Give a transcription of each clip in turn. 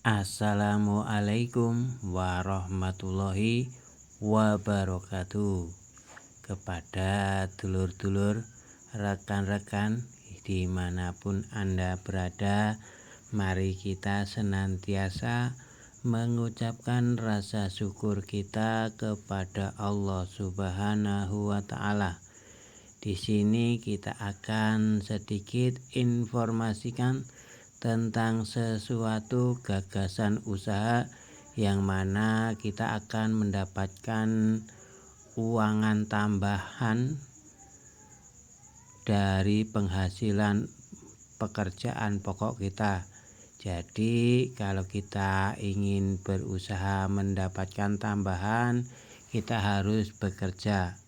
Assalamualaikum warahmatullahi wabarakatuh. Kepada dulur-dulur, rekan-rekan dimanapun Anda berada, mari kita senantiasa mengucapkan rasa syukur kita kepada Allah Subhanahu wa Ta'ala. Di sini kita akan sedikit informasikan tentang sesuatu gagasan usaha yang mana kita akan mendapatkan uangan tambahan dari penghasilan pekerjaan pokok kita. Jadi kalau kita ingin berusaha mendapatkan tambahan, kita harus bekerja.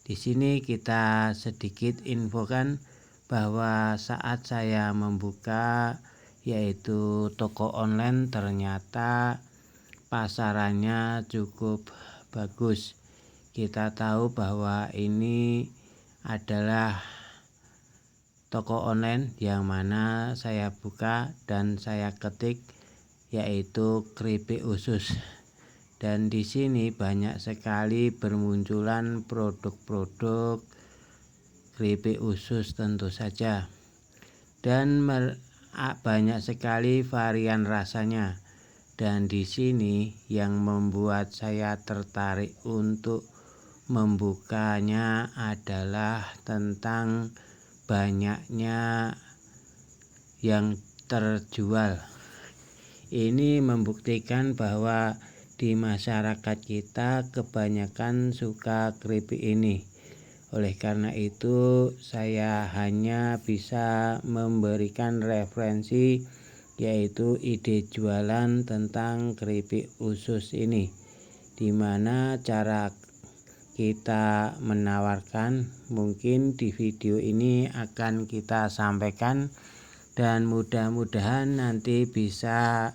Di sini kita sedikit infokan bahwa saat saya membuka yaitu toko online, ternyata pasarannya cukup bagus. Kita tahu bahwa ini adalah toko online yang mana saya buka dan saya ketik yaitu keripik usus. Dan di sini banyak sekali bermunculan produk-produk keripik usus tentu saja. Dan banyak sekali varian rasanya. Dan di sini yang membuat saya tertarik untuk membukanya adalah tentang banyaknya yang terjual. Ini membuktikan bahwa di masyarakat kita kebanyakan suka keripik ini. Oleh karena itu saya hanya bisa memberikan referensi yaitu ide jualan tentang keripik usus ini, di mana cara kita menawarkan mungkin di video ini akan kita sampaikan, dan mudah-mudahan nanti bisa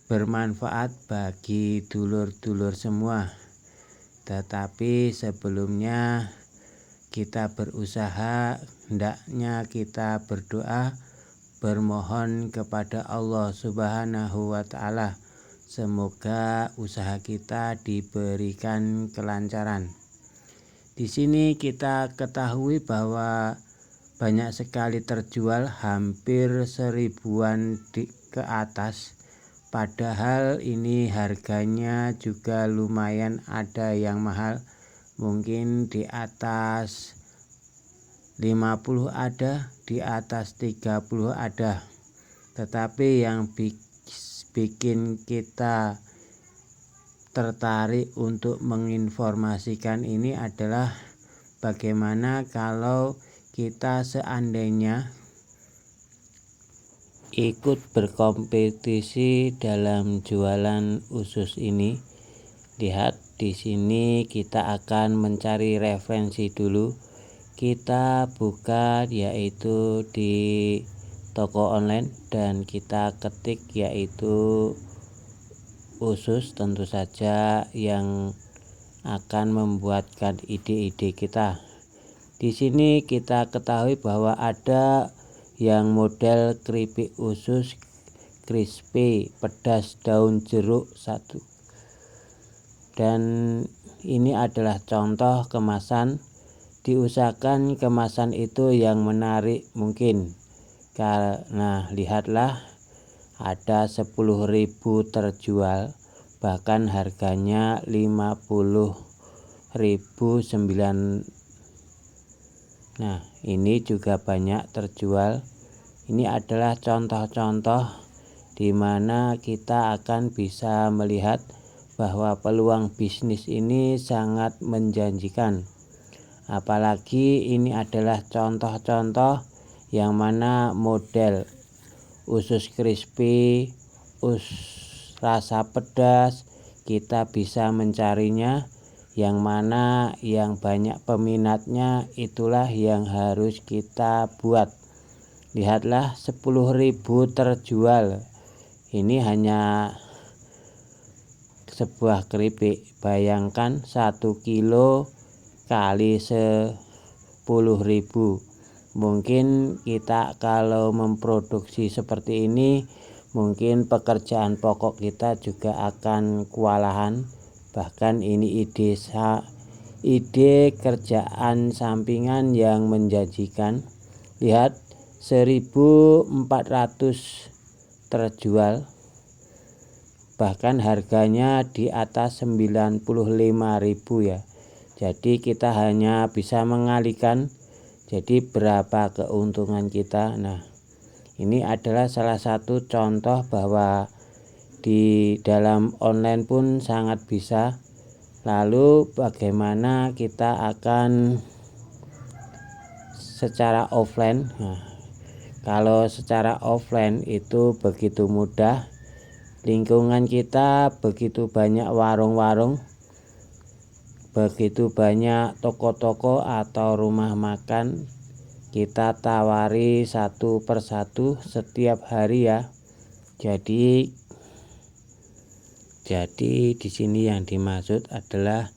bermanfaat bagi dulur-dulur semua. Tetapi sebelumnya kita berusaha, hendaknya kita berdoa, bermohon kepada Allah Subhanahu wa Ta'ala. Semoga usaha kita diberikan kelancaran. Di sini kita ketahui bahwa banyak sekali terjual, hampir 1000-an ke atas. Padahal ini harganya juga lumayan, ada yang mahal, mungkin di atas 50 ada, di atas 30 ada. Tetapi yang bikin kita tertarik untuk menginformasikan ini adalah bagaimana kalau kita seandainya ikut berkompetisi dalam jualan usus ini. Lihat di sini kita akan mencari referensi dulu. Kita buka yaitu di toko online dan kita ketik yaitu usus, tentu saja yang akan membuatkan ide-ide kita. Di sini kita ketahui bahwa ada yang model keripik usus crispy pedas daun jeruk 1. Dan ini adalah contoh kemasan. Diusahakan kemasan itu yang menarik mungkin. Karena lihatlah, ada 10.000 terjual, bahkan harganya 50.009. Nah, ini juga banyak terjual. Ini adalah contoh-contoh di mana kita akan bisa melihat bahwa peluang bisnis ini sangat menjanjikan. Apalagi ini adalah contoh-contoh yang mana model usus crispy, rasa pedas, kita bisa mencarinya. Yang mana yang banyak peminatnya itulah yang harus kita buat. Lihatlah, 10.000 terjual. Ini hanya sebuah keripik. Bayangkan 1 kilo kali 10.000. Mungkin kita kalau memproduksi seperti ini mungkin pekerjaan pokok kita juga akan kewalahan. Bahkan ini ide kerjaan sampingan yang menjanjikan. Lihat, 1.400 terjual, bahkan harganya di atas 95.000 ya. Jadi kita hanya bisa mengalihkan, jadi berapa keuntungan kita. Nah, ini adalah salah satu contoh bahwa di dalam online pun sangat bisa. Lalu bagaimana kita akan secara offline? Nah, kalau secara offline itu begitu mudah. Lingkungan kita begitu banyak warung-warung, begitu banyak toko-toko atau rumah makan. Kita tawari satu persatu setiap hari ya. Jadi di sini yang dimaksud adalah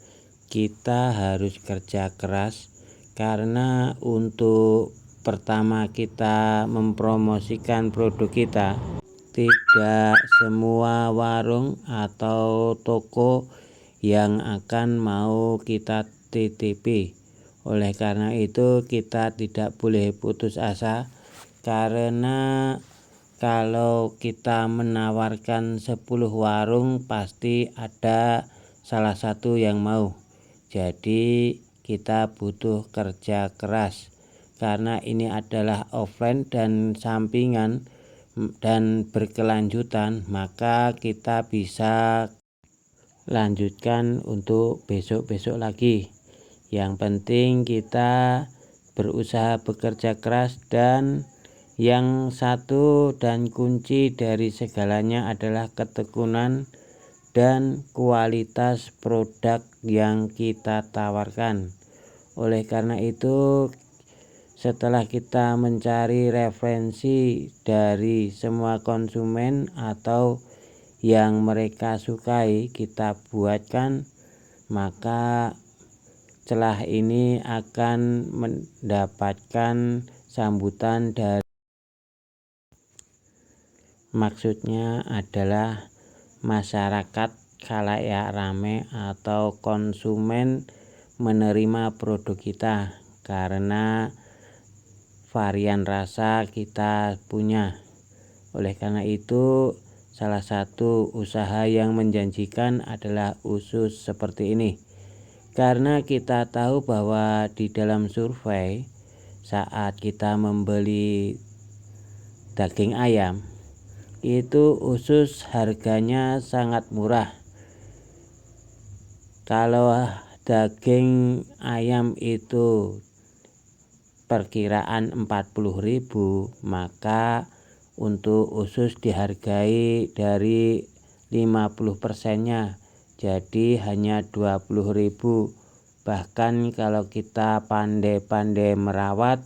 kita harus kerja keras, karena untuk pertama kita mempromosikan produk kita, tidak semua warung atau toko yang akan mau kita titipi. Oleh karena itu kita tidak boleh putus asa, karena kalau kita menawarkan 10 warung pasti ada salah satu yang mau. Jadi kita butuh kerja keras, karena ini adalah offline dan sampingan dan berkelanjutan, maka kita bisa lanjutkan untuk besok-besok lagi. Yang penting kita berusaha bekerja keras, dan yang satu dan kunci dari segalanya adalah ketekunan dan kualitas produk yang kita tawarkan. Oleh karena itu, setelah kita mencari referensi dari semua konsumen atau yang mereka sukai kita buatkan, maka celah ini akan mendapatkan sambutan dari, maksudnya adalah masyarakat khalayak rame atau konsumen menerima produk kita karena varian rasa kita punya. Oleh karena itu, salah satu usaha yang menjanjikan adalah usus seperti ini. Karena kita tahu bahwa di dalam survei, saat kita membeli daging ayam, itu usus harganya sangat murah. Kalau daging ayam itu perkiraan 40.000, maka untuk usus dihargai dari 50%-nya, jadi hanya 20.000. Bahkan kalau kita pandai-pandai merawat,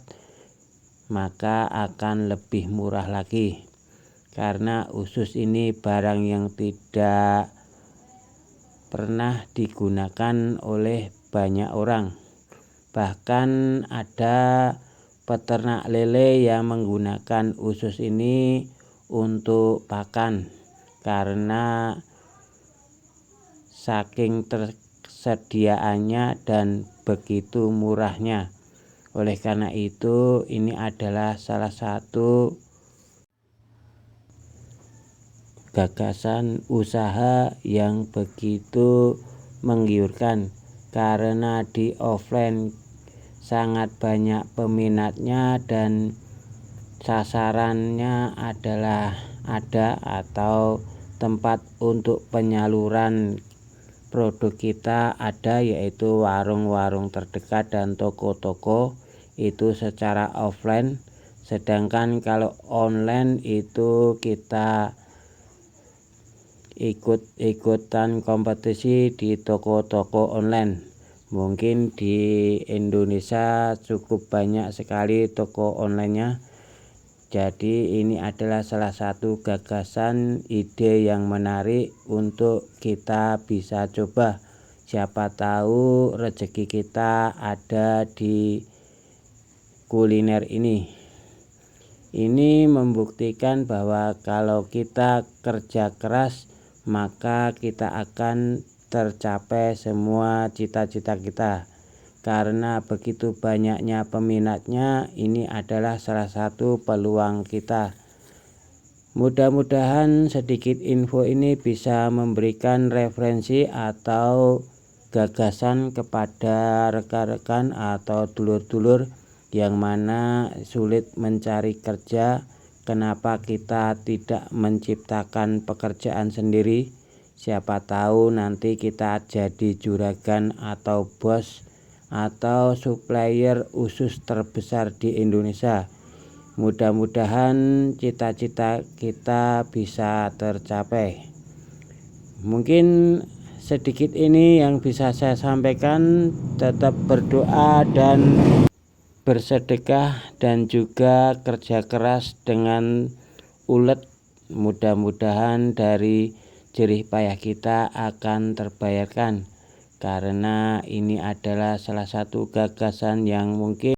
maka akan lebih murah lagi, karena usus ini barang yang tidak pernah digunakan oleh banyak orang. Bahkan ada peternak lele yang menggunakan usus ini untuk pakan, karena saking tersediaannya dan begitu murahnya. Oleh karena itu, ini adalah salah satu gagasan usaha yang begitu menggiurkan, karena di offline sangat banyak peminatnya dan sasarannya adalah ada atau tempat untuk penyaluran produk kita ada, yaitu warung-warung terdekat dan toko-toko itu secara offline. Sedangkan kalau online itu kita ikut-ikutan kompetisi di toko-toko online. Mungkin di Indonesia cukup banyak sekali toko online-nya. Jadi ini adalah salah satu gagasan ide yang menarik untuk kita bisa coba. Siapa tahu rezeki kita ada di kuliner ini. Ini membuktikan bahwa kalau kita kerja keras, maka kita akan tercapai semua cita-cita kita. Karena begitu banyaknya peminatnya, ini adalah salah satu peluang kita. Mudah-mudahan sedikit info ini bisa memberikan referensi atau gagasan kepada rekan-rekan atau dulur-dulur yang mana sulit mencari kerja. Kenapa kita tidak menciptakan pekerjaan sendiri? Siapa tahu nanti kita jadi juragan atau bos atau supplier usus terbesar di Indonesia. Mudah-mudahan cita-cita kita bisa tercapai. Mungkin sedikit ini yang bisa saya sampaikan. Tetap berdoa dan bersedekah dan juga kerja keras dengan ulet. Mudah-mudahan dari jerih payah kita akan terbayarkan, karena ini adalah salah satu gagasan yang mungkin